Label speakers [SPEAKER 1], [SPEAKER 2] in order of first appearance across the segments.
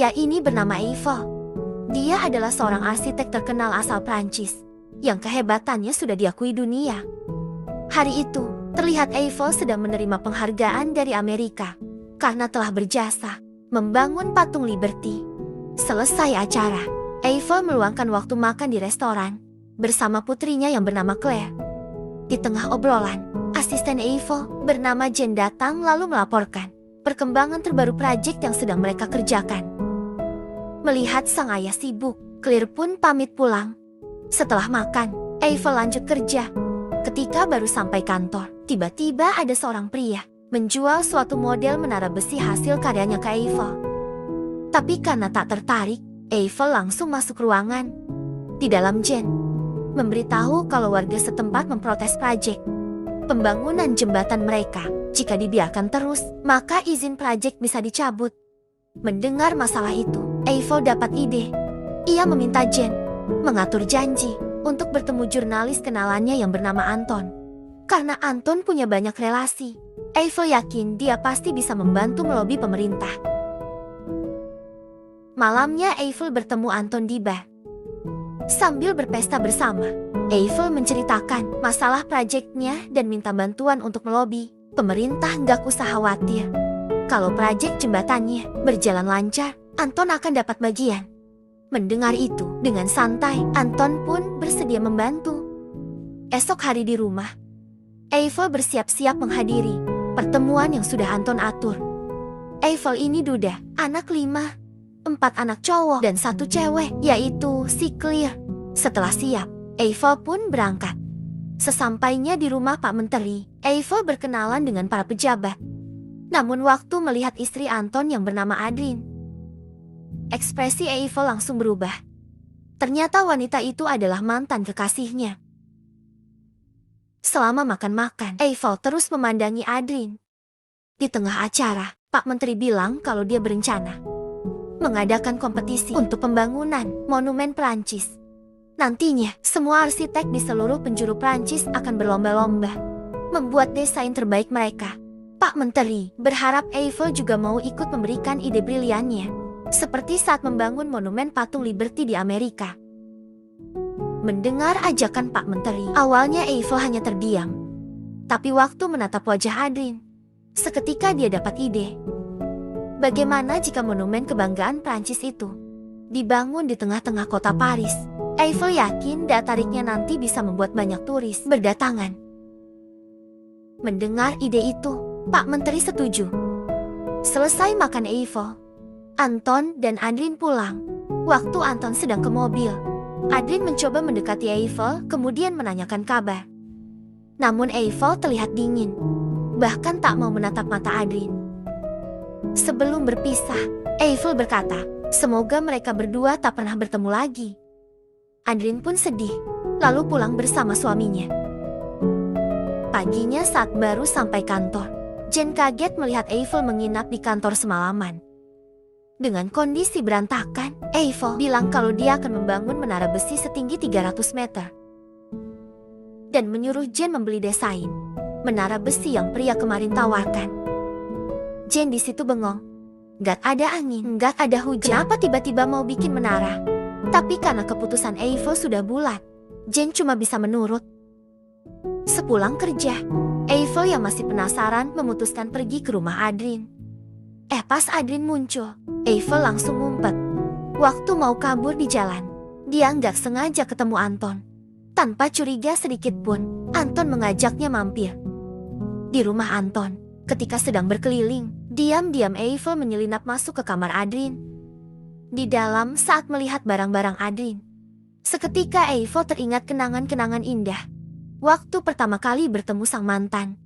[SPEAKER 1] Pria ini bernama Eiffel. Dia adalah seorang arsitek terkenal asal Prancis, yang kehebatannya sudah diakui dunia. Hari itu, terlihat Eiffel sedang menerima penghargaan dari Amerika, karena telah berjasa membangun patung Liberty. Selesai acara, Eiffel meluangkan waktu makan di restoran, bersama putrinya yang bernama Claire. Di tengah obrolan, asisten Eiffel bernama Jane datang lalu melaporkan perkembangan terbaru proyek yang sedang mereka kerjakan. Melihat sang ayah sibuk, Claire pun pamit pulang. Setelah makan, Eiffel lanjut kerja. Ketika baru sampai kantor, tiba-tiba ada seorang pria menjual suatu model menara besi hasil karyanya ke Eiffel. Tapi karena tak tertarik, Eiffel langsung masuk ruangan. Di dalam Jane memberitahu kalau warga setempat memprotes proyek pembangunan jembatan mereka. Jika dibiarkan terus, maka izin proyek bisa dicabut. Mendengar masalah itu, Eiffel dapat ide. Ia meminta Jane mengatur janji untuk bertemu jurnalis kenalannya yang bernama Anton. Karena Anton punya banyak relasi, Eiffel yakin dia pasti bisa membantu melobi pemerintah. Malamnya Eiffel bertemu Anton di bar. Sambil berpesta bersama, Eiffel menceritakan masalah proyeknya dan minta bantuan untuk melobi. Pemerintah nggak usah khawatir. Kalau proyek jembatannya berjalan lancar, Anton akan dapat bagian. Mendengar itu, dengan santai, Anton pun bersedia membantu. Esok hari di rumah, Eiffel bersiap-siap menghadiri pertemuan yang sudah Anton atur. Eiffel ini duda, anak 5. 4 anak cowok dan 1 cewek, yaitu si Claire. Setelah siap, Eiffel pun berangkat. Sesampainya di rumah Pak Menteri, Eiffel berkenalan dengan para pejabat. Namun waktu melihat istri Anton yang bernama Adrien, ekspresi Eiffel langsung berubah. Ternyata wanita itu adalah mantan kekasihnya. Selama makan-makan, Eiffel terus memandangi Adrien. Di tengah acara, Pak Menteri bilang kalau dia berencana mengadakan kompetisi untuk pembangunan monumen Prancis. Nantinya, semua arsitek di seluruh penjuru Prancis akan berlomba-lomba membuat desain terbaik mereka. Pak Menteri berharap Eiffel juga mau ikut memberikan ide briliannya, seperti saat membangun monumen patung Liberty di Amerika. Mendengar ajakan Pak Menteri, awalnya Eiffel hanya terdiam. Tapi waktu menatap wajah Adrien, seketika dia dapat ide. Bagaimana jika monumen kebanggaan Prancis itu dibangun di tengah-tengah kota Paris? Eiffel yakin daya tariknya nanti bisa membuat banyak turis berdatangan. Mendengar ide itu, Pak Menteri setuju. Selesai makan Eiffel, Anton dan Adrien pulang. Waktu Anton sedang ke mobil, Adrien mencoba mendekati Eiffel kemudian menanyakan kabar. Namun Eiffel terlihat dingin, bahkan tak mau menatap mata Adrien. Sebelum berpisah, Eiffel berkata, semoga mereka berdua tak pernah bertemu lagi. Adrien pun sedih, lalu pulang bersama suaminya. Paginya saat baru sampai kantor, Jane kaget melihat Eiffel menginap di kantor semalaman. Dengan kondisi berantakan, Eiffel bilang kalau dia akan membangun menara besi setinggi 300 meter. Dan menyuruh Jane membeli desain menara besi yang pria kemarin tawarkan. Jane di situ bengong. Nggak ada angin, nggak ada hujan. Kenapa tiba-tiba mau bikin menara? Tapi karena keputusan Eiffel sudah bulat, Jane cuma bisa menurut. Sepulang kerja, Eiffel yang masih penasaran memutuskan pergi ke rumah Adrien. Pas Adrien muncul, Eiffel langsung ngumpet. Waktu mau kabur di jalan, dia nggak sengaja ketemu Anton. Tanpa curiga sedikit pun, Anton mengajaknya mampir. Di rumah Anton, ketika sedang berkeliling, diam-diam Eiffel menyelinap masuk ke kamar Adrien. Di dalam saat melihat barang-barang Adrien, seketika Eiffel teringat kenangan-kenangan indah waktu pertama kali bertemu sang mantan.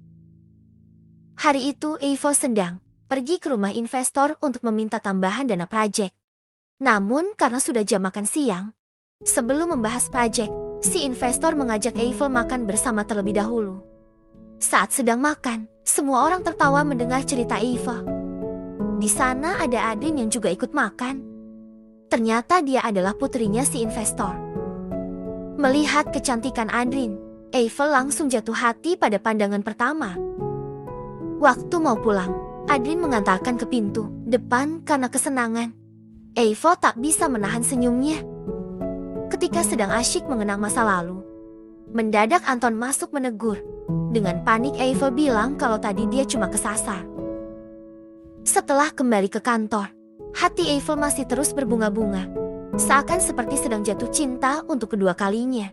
[SPEAKER 1] Hari itu Eiffel sedang pergi ke rumah investor untuk meminta tambahan dana proyek. Namun karena sudah jam makan siang, sebelum membahas proyek, si investor mengajak Eiffel makan bersama terlebih dahulu. Saat sedang makan, semua orang tertawa mendengar cerita Eiffel. Di sana ada Adrien yang juga ikut makan. Ternyata dia adalah putrinya si investor. Melihat kecantikan Adrien, Eiffel langsung jatuh hati pada pandangan pertama. Waktu mau pulang, Adrien mengantarkan ke pintu depan karena kesenangan. Eiffel tak bisa menahan senyumnya. Ketika sedang asyik mengenang masa lalu, mendadak Anton masuk menegur. Dengan panik Eiffel bilang kalau tadi dia cuma kesasar. Setelah kembali ke kantor, hati Eiffel masih terus berbunga-bunga. Seakan seperti sedang jatuh cinta untuk kedua kalinya.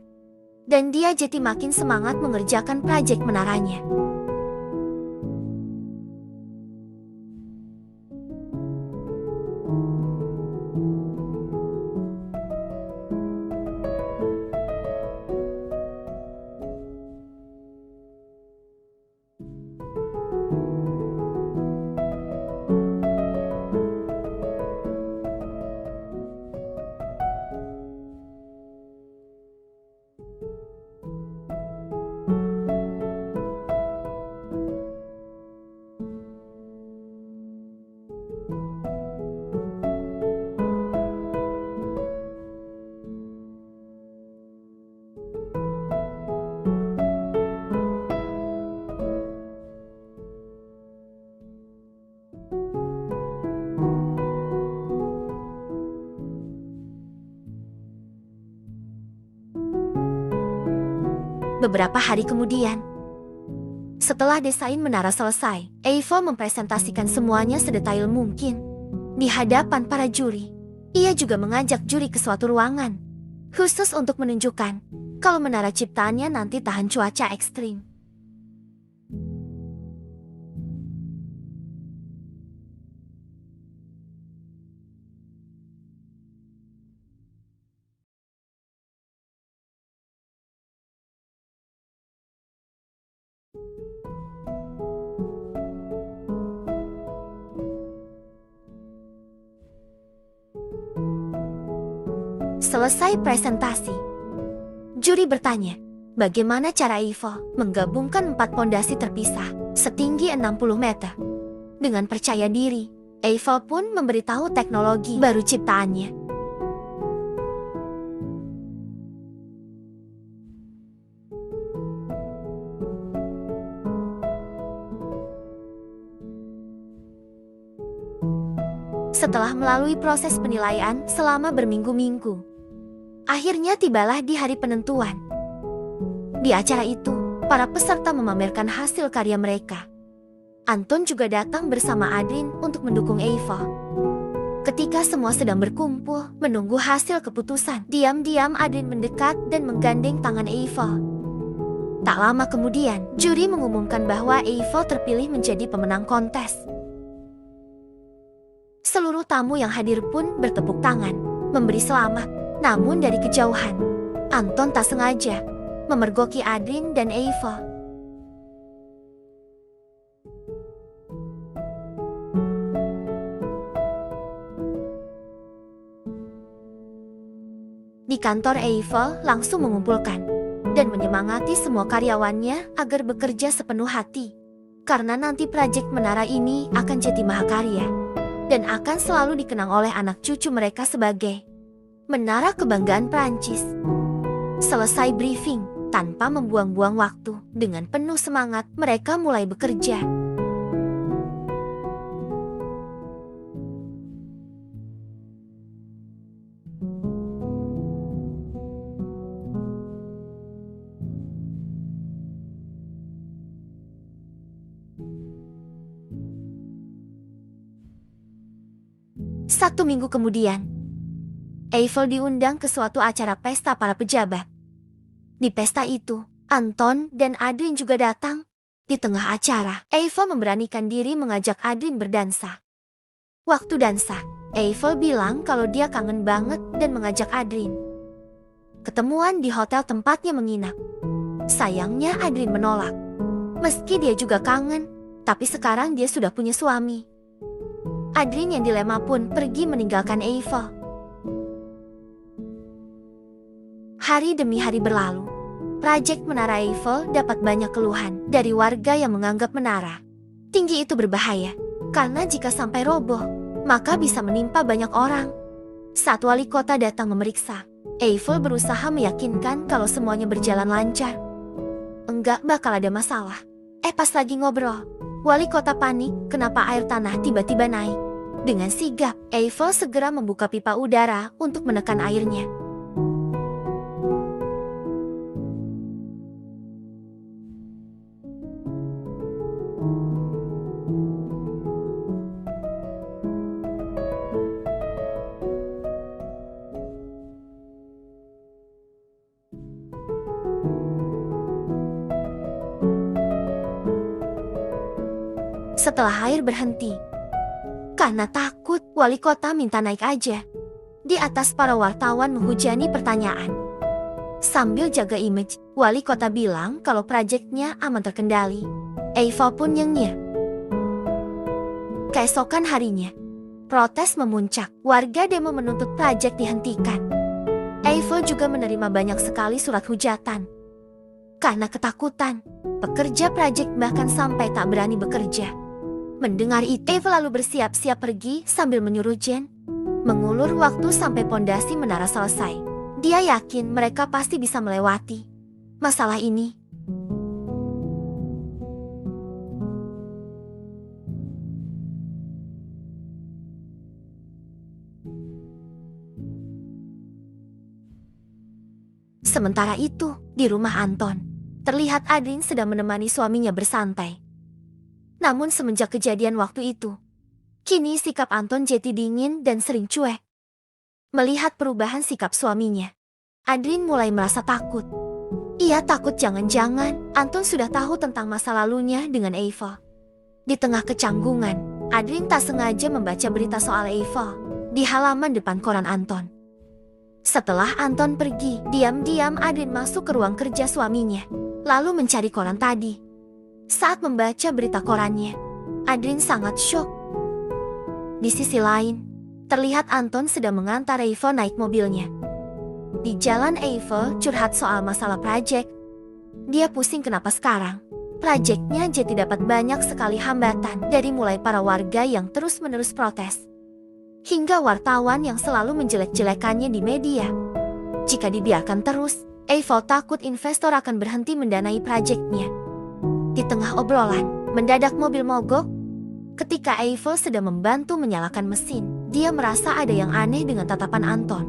[SPEAKER 1] Dan dia jadi makin semangat mengerjakan proyek menaranya. Beberapa hari kemudian, setelah desain menara selesai, Eiffel mempresentasikan semuanya sedetail mungkin di hadapan para juri. Ia juga mengajak juri ke suatu ruangan khusus untuk menunjukkan kalau menara ciptaannya nanti tahan cuaca ekstrim. Selesai presentasi, juri bertanya, bagaimana cara Eiffel menggabungkan 4 pondasi terpisah setinggi 60 meter. Dengan percaya diri, Eiffel pun memberitahu teknologi baru ciptaannya. Setelah melalui proses penilaian selama berminggu-minggu, akhirnya tibalah di hari penentuan. Di acara itu, para peserta memamerkan hasil karya mereka. Anton juga datang bersama Adrien untuk mendukung Eiffel. Ketika semua sedang berkumpul menunggu hasil keputusan, diam-diam Adrien mendekat dan menggandeng tangan Eiffel. Tak lama kemudian, juri mengumumkan bahwa Eiffel terpilih menjadi pemenang kontes. Seluruh tamu yang hadir pun bertepuk tangan, memberi selamat. Namun dari kejauhan, Anton tak sengaja memergoki Adrien dan Eiffel. Di kantor, Eiffel langsung mengumpulkan dan menyemangati semua karyawannya agar bekerja sepenuh hati. Karena nanti proyek menara ini akan jadi mahakarya dan akan selalu dikenang oleh anak cucu mereka sebagai menara kebanggaan Prancis. Selesai briefing, tanpa membuang-buang waktu, dengan penuh semangat mereka mulai bekerja. Satu minggu kemudian, Eiffel diundang ke suatu acara pesta para pejabat. Di pesta itu, Anton dan Adrien juga datang. Di tengah acara, Eiffel memberanikan diri mengajak Adrien berdansa. Waktu dansa, Eiffel bilang kalau dia kangen banget dan mengajak Adrien ketemuan di hotel tempatnya menginap. Sayangnya Adrien menolak. Meski dia juga kangen, tapi sekarang dia sudah punya suami. Adrien yang dilema pun pergi meninggalkan Eiffel. Hari demi hari berlalu. Proyek Menara Eiffel dapat banyak keluhan dari warga yang menganggap menara tinggi itu berbahaya. Karena jika sampai roboh, maka bisa menimpa banyak orang. Saat wali kota datang memeriksa, Eiffel berusaha meyakinkan kalau semuanya berjalan lancar. Enggak bakal ada masalah. Pas lagi ngobrol, wali kota panik kenapa air tanah tiba-tiba naik. Dengan sigap, Eiffel segera membuka pipa udara untuk menekan airnya. Setelah air berhenti, karena takut, wali kota minta naik aja. Di atas para wartawan menghujani pertanyaan. Sambil jaga image, wali kota bilang kalau proyeknya aman terkendali. Eiffel pun nyengir. Keesokan harinya, protes memuncak. Warga demo menuntut proyek dihentikan. Eiffel juga menerima banyak sekali surat hujatan. Karena ketakutan, pekerja proyek bahkan sampai tak berani bekerja. Mendengar itu, Eiffel lalu bersiap-siap pergi sambil menyuruh Jen mengulur waktu sampai pondasi menara selesai. Dia yakin mereka pasti bisa melewati masalah ini. Sementara itu, di rumah Anton, terlihat Adrien sedang menemani suaminya bersantai. Namun semenjak kejadian waktu itu, kini sikap Anton jadi dingin dan sering cuek. Melihat perubahan sikap suaminya, Adrien mulai merasa takut. Ia takut jangan-jangan Anton sudah tahu tentang masa lalunya dengan Eiffel. Di tengah kecanggungan, Adrien tak sengaja membaca berita soal Eiffel di halaman depan koran Anton. Setelah Anton pergi, diam-diam Adrien masuk ke ruang kerja suaminya, lalu mencari koran tadi. Saat membaca berita korannya, Adrien sangat syok. Di sisi lain, terlihat Anton sedang mengantar Eiffel naik mobilnya. Di jalan, Eiffel curhat soal masalah proyek. Dia pusing kenapa sekarang proyeknya jadi dapat banyak sekali hambatan, dari mulai para warga yang terus-menerus protes, hingga wartawan yang selalu menjelek-jelekannya di media. Jika dibiarkan terus, Eiffel takut investor akan berhenti mendanai proyeknya. Di tengah obrolan, mendadak mobil mogok. Ketika Eiffel sedang membantu menyalakan mesin, dia merasa ada yang aneh dengan tatapan Anton.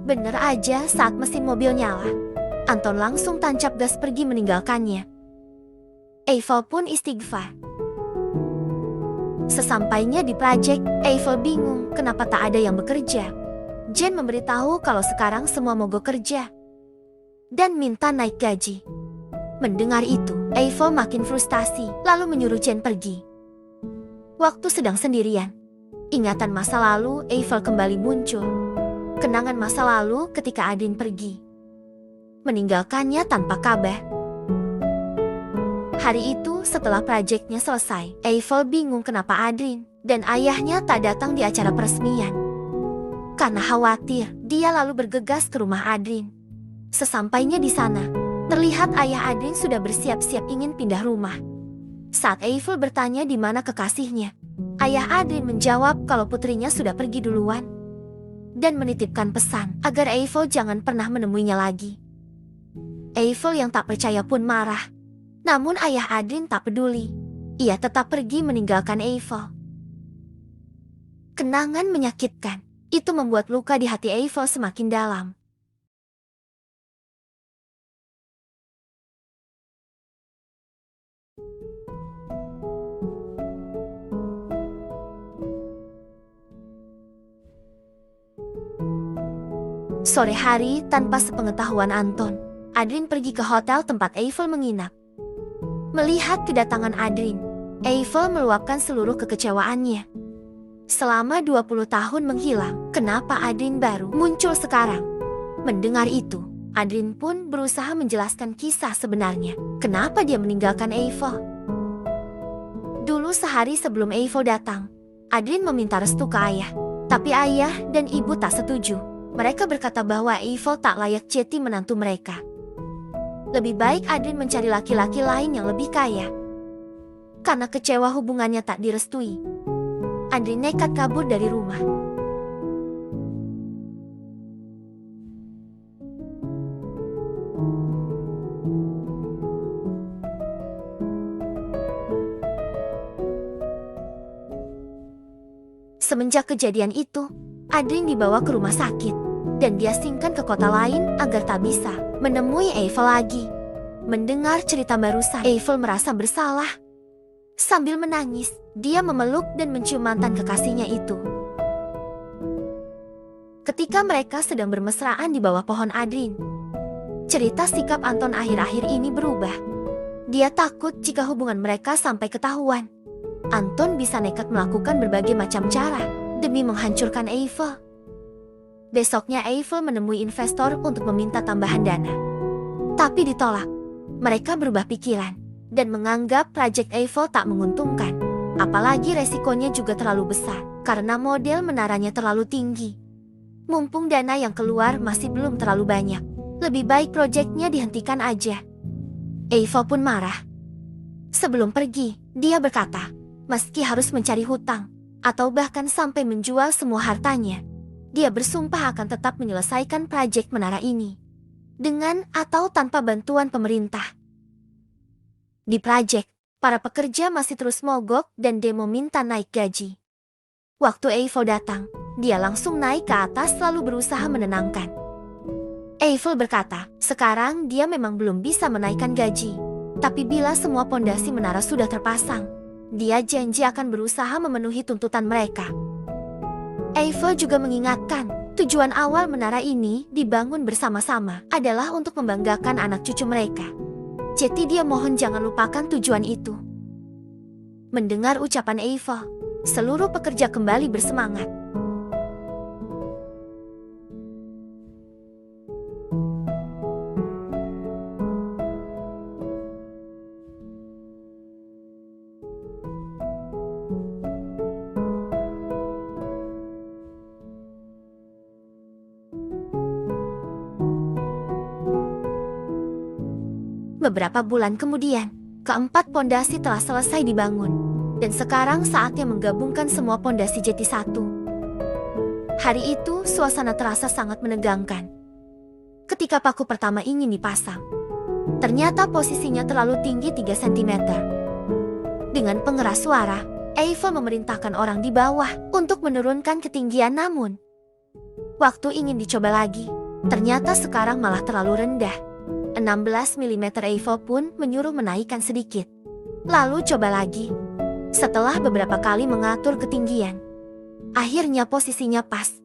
[SPEAKER 1] Bener aja saat mesin mobil nyala, Anton langsung tancap gas pergi meninggalkannya. Eiffel pun istighfar. Sesampainya di proyek, Eiffel bingung kenapa tak ada yang bekerja. Jen memberitahu kalau sekarang semua mogok kerja dan minta naik gaji. Mendengar itu, Eiffel makin frustasi, lalu menyuruh Jen pergi. Waktu sedang sendirian, ingatan masa lalu Eiffel kembali muncul. Kenangan masa lalu ketika Adrien pergi, meninggalkannya tanpa kabar. Hari itu setelah proyeknya selesai, Eiffel bingung kenapa Adrien dan ayahnya tak datang di acara peresmian. Karena khawatir, dia lalu bergegas ke rumah Adrien. Sesampainya di sana, terlihat ayah Adrien sudah bersiap-siap ingin pindah rumah. Saat Eiffel bertanya di mana kekasihnya, ayah Adrien menjawab kalau putrinya sudah pergi duluan dan menitipkan pesan agar Eiffel jangan pernah menemuinya lagi. Eiffel yang tak percaya pun marah. Namun ayah Adrien tak peduli. Ia tetap pergi meninggalkan Eiffel. Kenangan menyakitkan itu membuat luka di hati Eiffel semakin dalam. Sore hari, tanpa sepengetahuan Anton, Adrien pergi ke hotel tempat Eiffel menginap. Melihat kedatangan Adrien, Eiffel meluapkan seluruh kekecewaannya. Selama 20 tahun menghilang, kenapa Adrien baru muncul sekarang? Mendengar itu, Adrien pun berusaha menjelaskan kisah sebenarnya. Kenapa dia meninggalkan Eiffel? Dulu sehari sebelum Eiffel datang, Adrien meminta restu ke ayah. Tapi ayah dan ibu tak setuju. Mereka berkata bahwa Eiffel tak layak jadi menantu mereka. Lebih baik Adrien mencari laki-laki lain yang lebih kaya. Karena kecewa hubungannya tak direstui, Adrien nekat kabur dari rumah. Semenjak kejadian itu, Adrien dibawa ke rumah sakit dan diasingkan ke kota lain agar tak bisa menemui Eiffel lagi. Mendengar cerita barusan, Eiffel merasa bersalah. Sambil menangis, dia memeluk dan mencium mantan kekasihnya itu. Ketika mereka sedang bermesraan di bawah pohon Adrien, cerita sikap Anton akhir-akhir ini berubah. Dia takut jika hubungan mereka sampai ketahuan. Anton bisa nekat melakukan berbagai macam cara demi menghancurkan Eiffel. Besoknya Eiffel menemui investor untuk meminta tambahan dana. Tapi ditolak. Mereka berubah pikiran dan menganggap proyek Eiffel tak menguntungkan. Apalagi resikonya juga terlalu besar karena model menaranya terlalu tinggi. Mumpung dana yang keluar masih belum terlalu banyak, lebih baik proyeknya dihentikan aja. Eiffel pun marah. Sebelum pergi, dia berkata, meski harus mencari hutang atau bahkan sampai menjual semua hartanya, dia bersumpah akan tetap menyelesaikan proyek menara ini, dengan atau tanpa bantuan pemerintah. Di proyek, para pekerja masih terus mogok dan demo minta naik gaji. Waktu Eiffel datang, dia langsung naik ke atas lalu berusaha menenangkan. Eiffel berkata, sekarang dia memang belum bisa menaikkan gaji. Tapi bila semua pondasi menara sudah terpasang, dia janji akan berusaha memenuhi tuntutan mereka. Eiffel juga mengingatkan, tujuan awal menara ini dibangun bersama-sama adalah untuk membanggakan anak cucu mereka. Jadi dia mohon jangan lupakan tujuan itu. Mendengar ucapan Eiffel, seluruh pekerja kembali bersemangat. Beberapa bulan kemudian, keempat pondasi telah selesai dibangun. Dan sekarang saatnya menggabungkan semua pondasi jadi satu. Hari itu, suasana terasa sangat menegangkan. Ketika paku pertama ingin dipasang, ternyata posisinya terlalu tinggi 3 cm. Dengan pengeras suara, Eiffel memerintahkan orang di bawah untuk menurunkan ketinggian namun, waktu ingin dicoba lagi, ternyata sekarang malah terlalu rendah. 16 mm. Eiffel pun menyuruh menaikkan sedikit. Lalu coba lagi. Setelah beberapa kali mengatur ketinggian, akhirnya posisinya pas.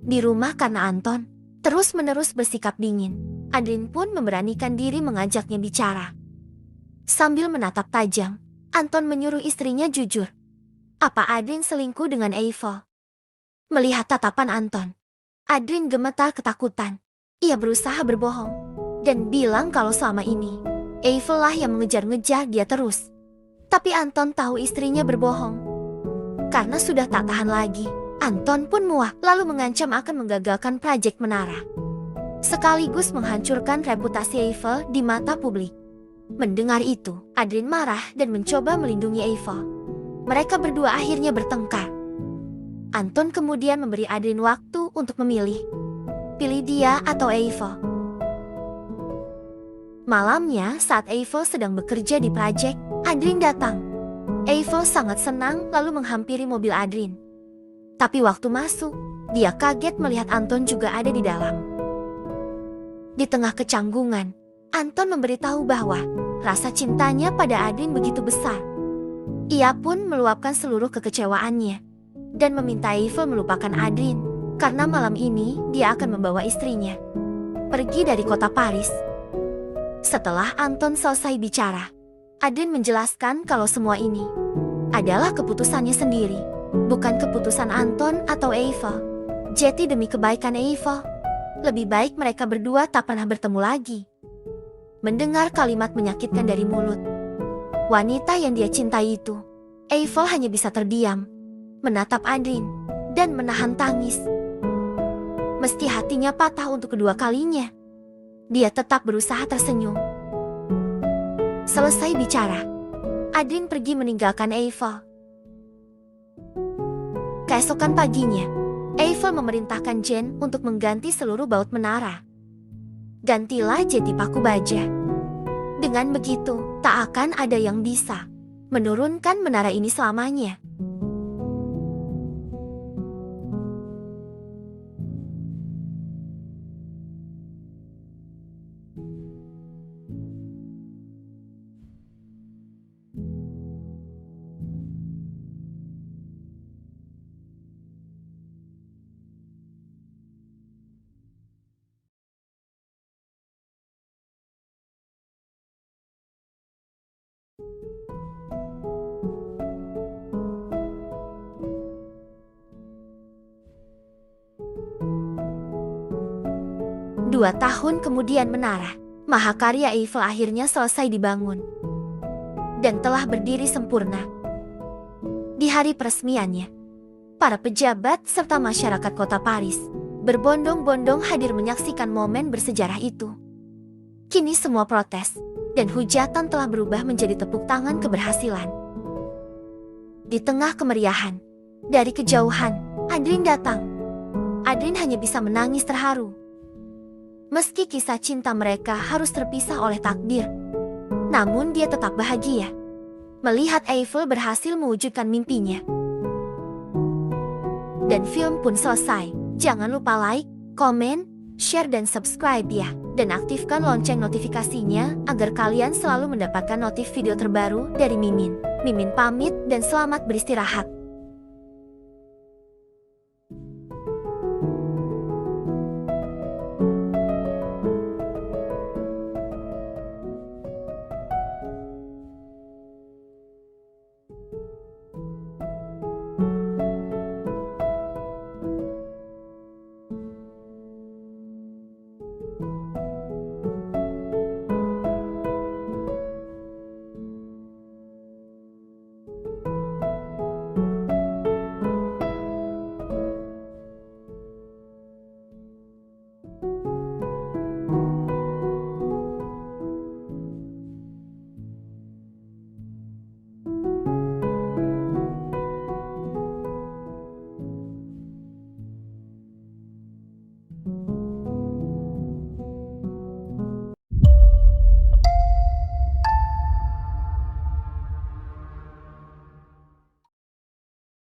[SPEAKER 1] Di rumah karena Anton terus-menerus bersikap dingin, Adrien pun memberanikan diri mengajaknya bicara. Sambil menatap tajam, Anton menyuruh istrinya jujur. Apa Adrien selingkuh dengan Eiffel? Melihat tatapan Anton, Adrien gemetar ketakutan. Ia berusaha berbohong dan bilang kalau selama ini Eiffel lah yang mengejar-ngejar dia terus. Tapi Anton tahu istrinya berbohong. Karena sudah tak tahan lagi, Anton pun muak lalu mengancam akan menggagalkan proyek menara, sekaligus menghancurkan reputasi Eiffel di mata publik. Mendengar itu, Adrien marah dan mencoba melindungi Eiffel. Mereka berdua akhirnya bertengkar. Anton kemudian memberi Adrien waktu untuk memilih. Pilih dia atau Eiffel. Malamnya saat Eiffel sedang bekerja di proyek, Adrien datang. Eiffel sangat senang lalu menghampiri mobil Adrien. Tapi waktu masuk, dia kaget melihat Anton juga ada di dalam. Di tengah kecanggungan, Anton memberitahu bahwa rasa cintanya pada Adrien begitu besar. Ia pun meluapkan seluruh kekecewaannya dan meminta Eiffel melupakan Adrien karena malam ini dia akan membawa istrinya pergi dari kota Paris. Setelah Anton selesai bicara, Adrien menjelaskan kalau semua ini adalah keputusannya sendiri, bukan keputusan Anton atau Eiffel. Jadi demi kebaikan Eiffel, lebih baik mereka berdua tak pernah bertemu lagi. Mendengar kalimat menyakitkan dari mulut wanita yang dia cintai itu, Eiffel hanya bisa terdiam. menatap Adrien, dan menahan tangis. Meski hatinya patah untuk kedua kalinya, dia tetap berusaha tersenyum. Selesai bicara, Adrien pergi meninggalkan Eiffel. Keesokan paginya, Eiffel memerintahkan Jane untuk mengganti seluruh baut menara. Gantilah jeti paku baja. Dengan begitu, tak akan ada yang bisa menurunkan menara ini selamanya. Dua tahun kemudian menara mahakarya Eiffel akhirnya selesai dibangun dan telah berdiri sempurna. Di hari peresmiannya, para pejabat serta masyarakat kota Paris berbondong-bondong hadir menyaksikan momen bersejarah itu. Kini semua protes dan hujatan telah berubah menjadi tepuk tangan keberhasilan. Di tengah kemeriahan, dari kejauhan, Adrien datang. Adrien hanya bisa menangis terharu. Meski kisah cinta mereka harus terpisah oleh takdir, namun dia tetap bahagia melihat Eiffel berhasil mewujudkan mimpinya. Dan film pun selesai. Jangan lupa like, komen, share dan subscribe ya. Dan aktifkan lonceng notifikasinya agar kalian selalu mendapatkan notif video terbaru dari Mimin. Mimin pamit dan selamat beristirahat.